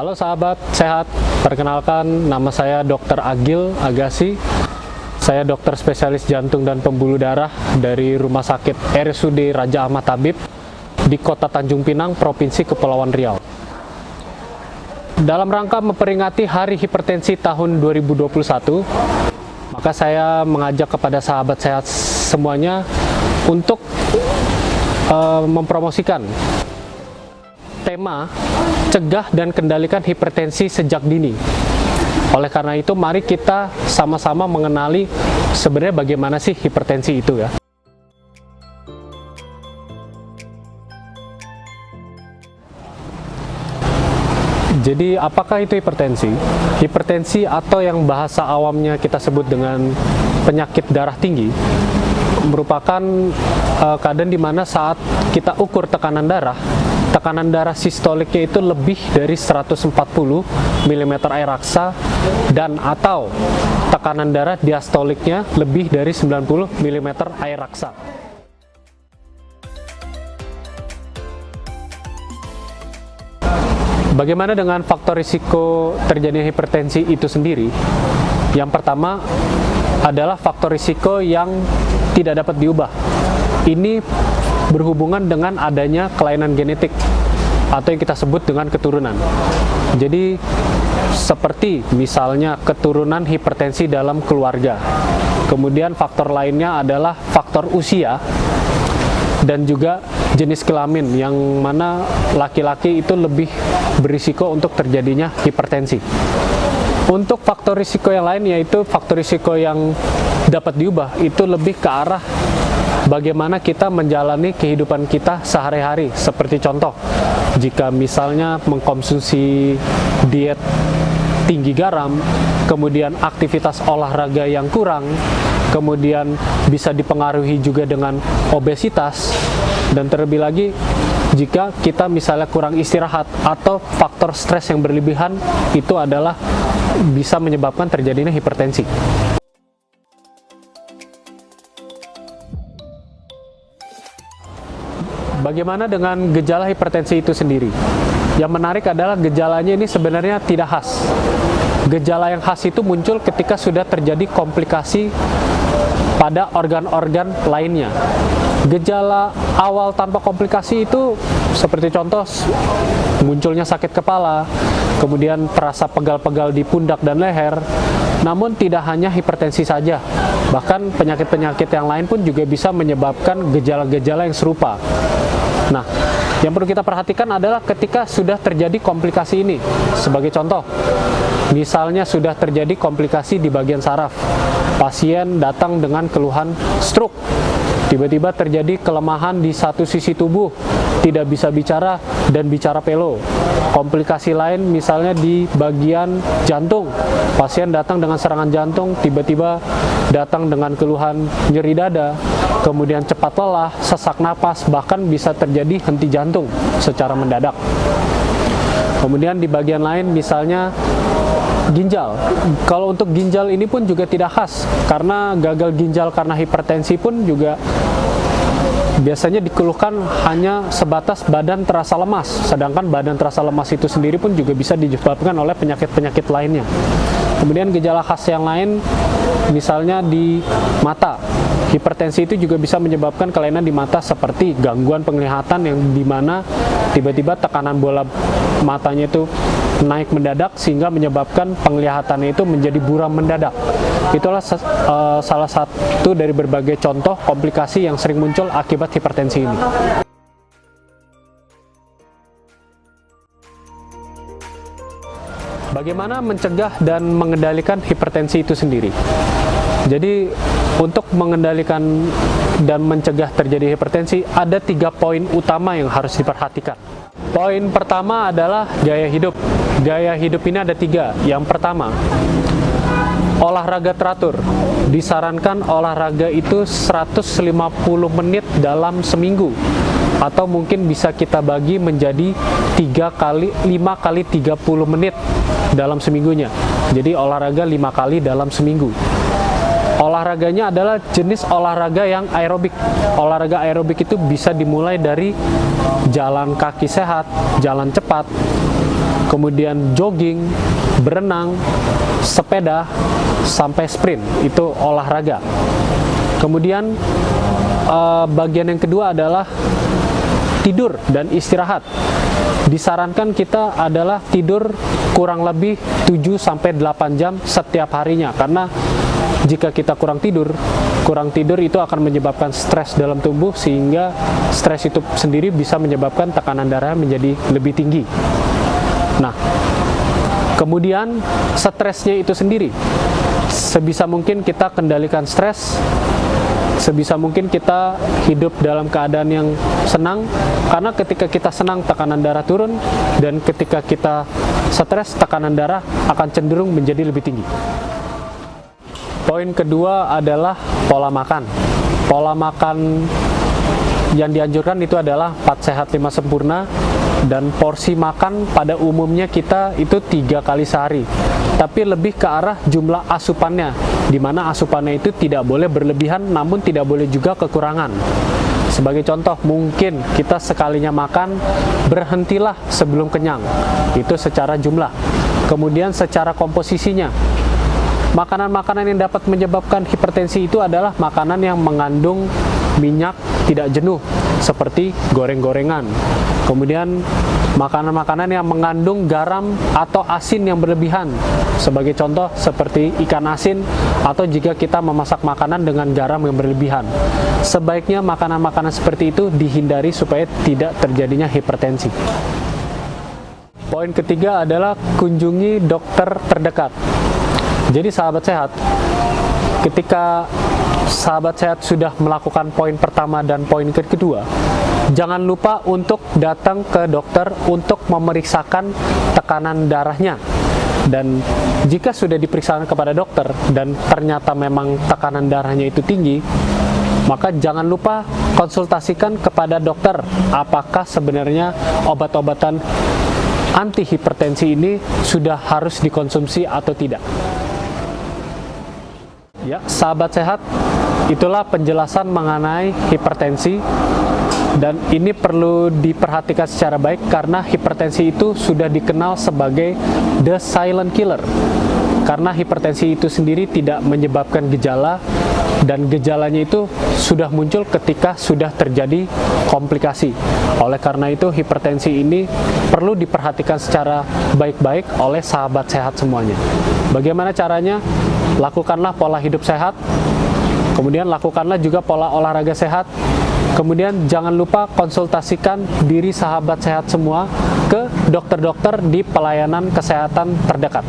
Halo sahabat sehat, perkenalkan nama saya Dr. Agil Agassi. Saya dokter spesialis jantung dan pembuluh darah dari Rumah Sakit RSUD Raja Ahmad Tabib di Kota Tanjung Pinang, Provinsi Kepulauan Riau. Dalam rangka memperingati Hari Hipertensi tahun 2021, maka saya mengajak kepada sahabat sehat semuanya untuk mempromosikan tema cegah dan kendalikan hipertensi sejak dini. Oleh karena itu, mari kita sama-sama mengenali sebenarnya bagaimana sih hipertensi itu ya. Jadi, apakah itu hipertensi? Hipertensi atau yang bahasa awamnya kita sebut dengan penyakit darah tinggi merupakan keadaan di mana saat kita ukur tekanan darah sistoliknya itu lebih dari 140 mm air raksa dan atau tekanan darah diastoliknya lebih dari 90 mm air raksa. Bagaimana dengan faktor risiko terjadinya hipertensi itu sendiri? Yang pertama adalah faktor risiko yang tidak dapat diubah. Ini berhubungan dengan adanya kelainan genetik atau yang kita sebut dengan keturunan. Jadi seperti misalnya keturunan hipertensi dalam keluarga. Kemudian faktor lainnya adalah faktor usia dan juga jenis kelamin, yang mana laki-laki itu lebih berisiko untuk terjadinya hipertensi. Untuk faktor risiko yang lain, yaitu faktor risiko yang dapat diubah, itu lebih ke arah bagaimana kita menjalani kehidupan kita sehari-hari. Seperti contoh, jika misalnya mengkonsumsi diet tinggi garam, kemudian aktivitas olahraga yang kurang, kemudian bisa dipengaruhi juga dengan obesitas, dan terlebih lagi jika kita misalnya kurang istirahat atau faktor stres yang berlebihan, itu adalah bisa menyebabkan terjadinya hipertensi. Bagaimana dengan gejala hipertensi itu sendiri? Yang menarik adalah gejalanya ini sebenarnya tidak khas. Gejala yang khas itu muncul ketika sudah terjadi komplikasi pada organ-organ lainnya. Gejala awal tanpa komplikasi itu seperti contoh munculnya sakit kepala, kemudian terasa pegal-pegal di pundak dan leher. Namun tidak hanya hipertensi saja, bahkan penyakit-penyakit yang lain pun juga bisa menyebabkan gejala-gejala yang serupa. Nah, yang perlu kita perhatikan adalah ketika sudah terjadi komplikasi ini. Sebagai contoh, misalnya sudah terjadi komplikasi di bagian saraf. Pasien datang dengan keluhan stroke. Tiba-tiba terjadi kelemahan di satu sisi tubuh, tidak bisa bicara dan bicara pelo. Komplikasi lain misalnya di bagian jantung. Pasien datang dengan serangan jantung, tiba-tiba datang dengan keluhan nyeri dada, kemudian cepat lelah, sesak napas, bahkan bisa terjadi henti jantung secara mendadak. Kemudian di bagian lain misalnya ginjal. Kalau untuk ginjal ini pun juga tidak khas, karena gagal ginjal karena hipertensi pun juga biasanya dikeluhkan hanya sebatas badan terasa lemas, sedangkan badan terasa lemas itu sendiri pun juga bisa disebabkan oleh penyakit-penyakit lainnya. Kemudian gejala khas yang lain misalnya di mata. Hipertensi itu juga bisa menyebabkan kelainan di mata seperti gangguan penglihatan, yang dimana tiba-tiba tekanan bola matanya itu naik mendadak sehingga menyebabkan penglihatannya itu menjadi buram mendadak. Itulah salah satu dari berbagai contoh komplikasi yang sering muncul akibat hipertensi ini. Bagaimana mencegah dan mengendalikan hipertensi itu sendiri? Jadi, untuk mengendalikan dan mencegah terjadi hipertensi, ada 3 poin utama yang harus diperhatikan. Poin pertama adalah gaya hidup. Gaya hidup ini ada 3. Yang pertama, olahraga teratur. Disarankan olahraga itu 150 menit dalam seminggu, atau mungkin bisa kita bagi menjadi 5 kali 30 menit dalam seminggunya. Jadi olahraga 5 kali dalam seminggu. Olahraganya adalah jenis olahraga yang aerobik. Olahraga aerobik itu bisa dimulai dari jalan kaki sehat, jalan cepat, kemudian jogging, berenang, sepeda, sampai sprint, itu olahraga. Kemudian bagian yang kedua adalah tidur dan istirahat. Disarankan kita adalah tidur kurang lebih 7-8 jam setiap harinya, karena jika kita kurang tidur itu akan menyebabkan stres dalam tubuh, sehingga stres itu sendiri bisa menyebabkan tekanan darah menjadi lebih tinggi. Nah, kemudian stresnya itu sendiri, sebisa mungkin kita kendalikan stres, sebisa mungkin kita hidup dalam keadaan yang senang, karena ketika kita senang tekanan darah turun, dan ketika kita stres tekanan darah akan cenderung menjadi lebih tinggi. Poin kedua adalah pola makan. Pola makan yang dianjurkan itu adalah 4 sehat 5 sempurna, dan porsi makan pada umumnya kita itu 3 kali sehari, tapi lebih ke arah jumlah asupannya, di mana asupannya itu tidak boleh berlebihan, namun tidak boleh juga kekurangan. Sebagai contoh, mungkin kita sekalinya makan, berhentilah sebelum kenyang, itu secara jumlah. Kemudian secara komposisinya, makanan-makanan yang dapat menyebabkan hipertensi itu adalah makanan yang mengandung minyak tidak jenuh, seperti goreng-gorengan. Kemudian makanan-makanan yang mengandung garam atau asin yang berlebihan, sebagai contoh seperti ikan asin, atau jika kita memasak makanan dengan garam yang berlebihan. Sebaiknya makanan-makanan seperti itu dihindari supaya tidak terjadinya hipertensi. Poin ketiga adalah kunjungi dokter terdekat. Jadi sahabat sehat, ketika sahabat sehat sudah melakukan poin pertama dan poin kedua, jangan lupa untuk datang ke dokter untuk memeriksakan tekanan darahnya. Dan jika sudah diperiksakan kepada dokter dan ternyata memang tekanan darahnya itu tinggi, maka jangan lupa konsultasikan kepada dokter apakah sebenarnya obat-obatan anti hipertensi ini sudah harus dikonsumsi atau tidak. Ya, sahabat sehat, itulah penjelasan mengenai hipertensi, dan ini perlu diperhatikan secara baik karena hipertensi itu sudah dikenal sebagai the silent killer. Karena hipertensi itu sendiri tidak menyebabkan gejala, dan gejalanya itu sudah muncul ketika sudah terjadi komplikasi. Oleh karena itu, hipertensi ini perlu diperhatikan secara baik-baik oleh sahabat sehat semuanya. Bagaimana caranya? Lakukanlah pola hidup sehat, kemudian lakukanlah juga pola olahraga sehat, kemudian jangan lupa konsultasikan diri sahabat sehat semua ke dokter-dokter di pelayanan kesehatan terdekat.